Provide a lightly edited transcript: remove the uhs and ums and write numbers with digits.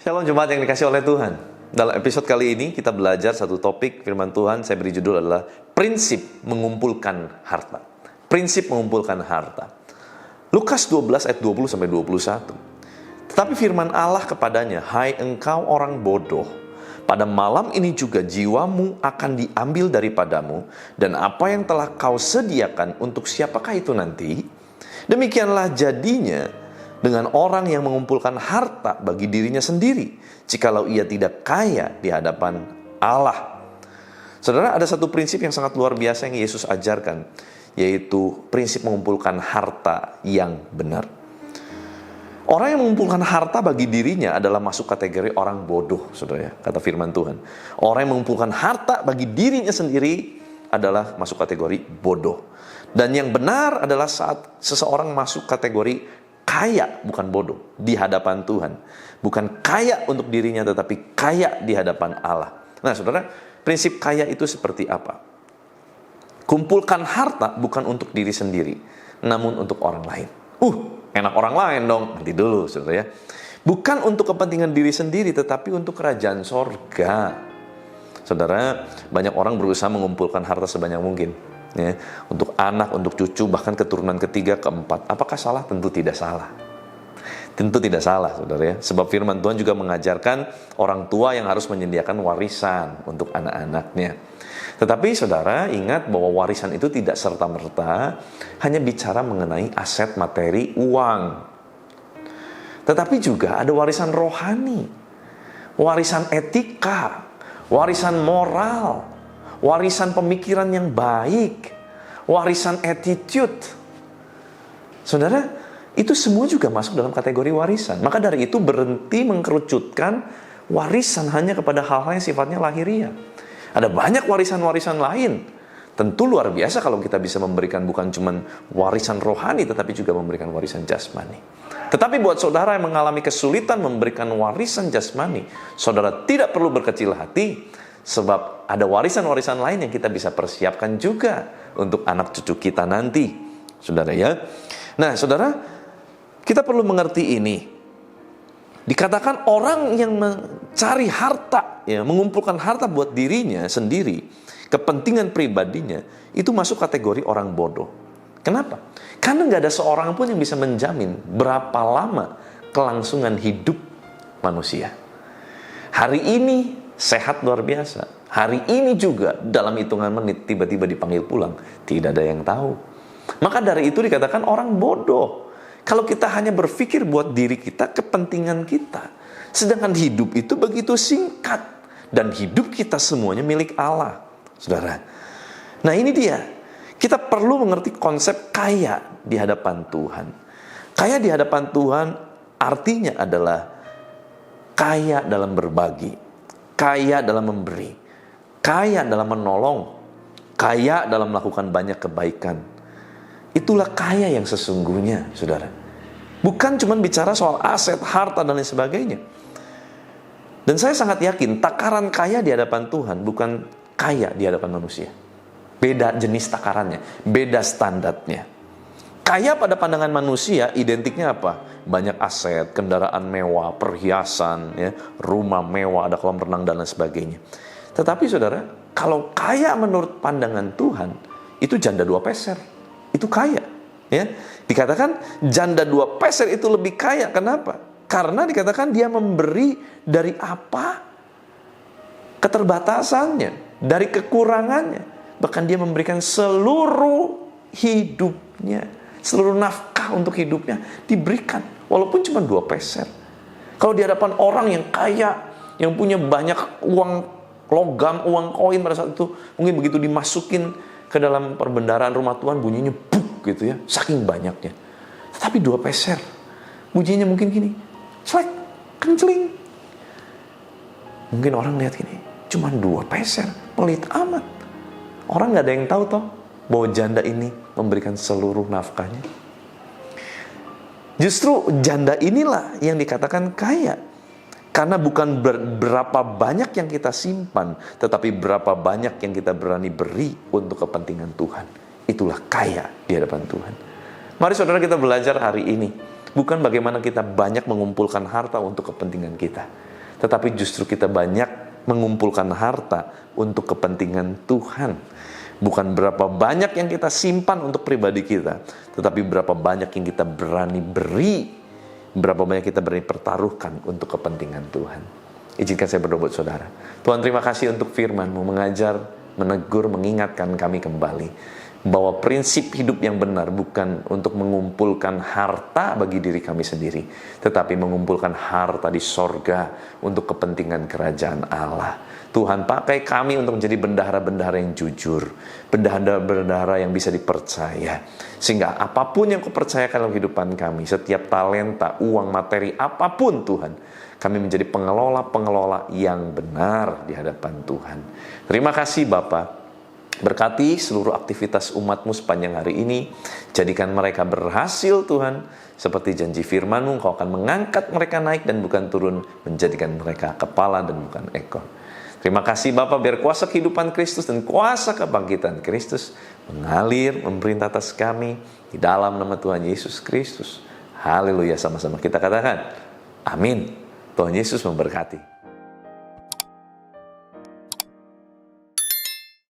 Shalom jemaat yang dikasih oleh Tuhan. Dalam episode kali ini kita belajar satu topik firman Tuhan. Saya beri judul adalah prinsip mengumpulkan harta. Prinsip mengumpulkan harta. Lukas 12 ayat 20-21. Tetapi firman Allah kepadanya, "Hai engkau orang bodoh, pada malam ini juga jiwamu akan diambil daripadamu, dan apa yang telah kau sediakan untuk siapakah itu nanti? Demikianlah jadinya dengan orang yang mengumpulkan harta bagi dirinya sendiri, jikalau ia tidak kaya di hadapan Allah." Saudara, ada satu prinsip yang sangat luar biasa yang Yesus ajarkan, yaitu prinsip mengumpulkan harta yang benar. Orang yang mengumpulkan harta bagi dirinya adalah masuk kategori orang bodoh, saudara ya, kata firman Tuhan. Orang yang mengumpulkan harta bagi dirinya sendiri adalah masuk kategori bodoh. Dan yang benar adalah saat seseorang masuk kategori kaya, bukan bodoh, di hadapan Tuhan. Bukan kaya untuk dirinya, tetapi kaya di hadapan Allah. Nah saudara, prinsip kaya itu seperti apa? Kumpulkan harta bukan untuk diri sendiri, namun untuk orang lain. Enak orang lain dong. Nanti dulu saudara ya. Bukan untuk kepentingan diri sendiri, tetapi untuk kerajaan sorga. Saudara, banyak orang berusaha mengumpulkan harta sebanyak mungkin, ya, untuk anak, untuk cucu, bahkan keturunan ketiga, keempat. Apakah salah? Tentu tidak salah. Tentu tidak salah, saudara ya. Sebab firman Tuhan juga mengajarkan orang tua yang harus menyediakan warisan untuk anak-anaknya. Tetapi saudara ingat bahwa warisan itu tidak serta-merta hanya bicara mengenai aset materi uang. Tetapi juga ada warisan rohani, warisan etika, warisan moral, warisan pemikiran yang baik, warisan attitude. Saudara, itu semua juga masuk dalam kategori warisan. Maka dari itu berhenti mengkerucutkan warisan hanya kepada hal-hal yang sifatnya lahiriah. Ada banyak warisan-warisan lain. Tentu luar biasa kalau kita bisa memberikan bukan cuma warisan rohani, tetapi juga memberikan warisan jasmani. Tetapi buat saudara yang mengalami kesulitan memberikan warisan jasmani, saudara tidak perlu berkecil hati, sebab ada warisan-warisan lain yang kita bisa persiapkan juga untuk anak cucu kita nanti, saudara ya. Nah saudara, kita perlu mengerti ini. Dikatakan orang yang mencari harta, ya, mengumpulkan harta buat dirinya sendiri, kepentingan pribadinya, itu masuk kategori orang bodoh. Kenapa? Karena nggak ada seorang pun yang bisa menjamin berapa lama kelangsungan hidup manusia. Hari ini sehat luar biasa. Hari ini juga dalam hitungan menit tiba-tiba dipanggil pulang. Tidak ada yang tahu. Maka dari itu dikatakan orang bodoh. Kalau kita hanya berpikir buat diri kita, kepentingan kita. Sedangkan hidup itu begitu singkat. Dan hidup kita semuanya milik Allah, saudara. Nah ini dia. Kita perlu mengerti konsep kaya di hadapan Tuhan. Kaya di hadapan Tuhan artinya adalah kaya dalam berbagi, kaya dalam memberi, kaya dalam menolong, kaya dalam melakukan banyak kebaikan. Itulah kaya yang sesungguhnya, saudara. Bukan cuma bicara soal aset, harta, dan lain sebagainya. Dan saya sangat yakin takaran kaya di hadapan Tuhan bukan kaya di hadapan manusia. Beda jenis takarannya, beda standarnya. Kaya pada pandangan manusia identiknya apa? Banyak aset, kendaraan mewah, perhiasan, ya, rumah mewah, ada kolam renang, dan lain sebagainya. Tetapi saudara, kalau kaya menurut pandangan Tuhan, itu janda 2 peser. Itu kaya, ya. Dikatakan janda 2 peser itu lebih kaya. Kenapa? Karena dikatakan dia memberi dari apa? Keterbatasannya, dari kekurangannya. Bahkan dia memberikan seluruh hidupnya, seluruh nafkah untuk hidupnya diberikan, walaupun cuma 2 peser. Kalau di hadapan orang yang kaya, yang punya banyak uang logam, uang koin pada saat itu, mungkin begitu dimasukin ke dalam perbendaharaan rumah Tuhan, bunyinya buk gitu ya, saking banyaknya. Tetapi 2 peser, bunyinya mungkin gini, slek, kencling. Mungkin orang lihat gini, cuma 2 peser, pelit amat. Orang gak ada yang tahu toh bahwa janda ini memberikan seluruh nafkahnya. Justru janda inilah yang dikatakan kaya. Karena bukan berapa banyak yang kita simpan, tetapi berapa banyak yang kita berani beri untuk kepentingan Tuhan. itulah kaya di hadapan Tuhan. Mari saudara kita belajar hari ini, bukan bagaimana kita banyak mengumpulkan harta untuk kepentingan kita, tetapi justru kita banyak mengumpulkan harta untuk kepentingan Tuhan. Bukan berapa banyak yang kita simpan untuk pribadi kita, tetapi berapa banyak yang kita berani beri, berapa banyak kita berani pertaruhkan untuk kepentingan Tuhan. Izinkan saya berdoa buat saudara. Tuhan, terima kasih untuk firman-Mu, mengajar, menegur, mengingatkan kami kembali bahwa prinsip hidup yang benar bukan untuk mengumpulkan harta bagi diri kami sendiri, tetapi mengumpulkan harta di sorga untuk kepentingan kerajaan Allah. Tuhan, pakai kami untuk menjadi bendahara-bendahara yang jujur, bendahara-bendahara yang bisa dipercaya, sehingga apapun yang Kau percayakan dalam kehidupan kami, setiap talenta, uang, materi, apapun Tuhan, kami menjadi pengelola-pengelola yang benar di hadapan Tuhan. Terima kasih Bapa. Berkati seluruh aktivitas umat-Mu sepanjang hari ini. Jadikan mereka berhasil Tuhan. Seperti janji firman-Mu, Kau akan mengangkat mereka naik dan bukan turun, menjadikan mereka kepala dan bukan ekor. Terima kasih Bapa, biar kuasa kehidupan Kristus dan kuasa kebangkitan Kristus mengalir, memerintah atas kami di dalam nama Tuhan Yesus Kristus. Haleluya, sama-sama kita katakan amin. Tuhan Yesus memberkati.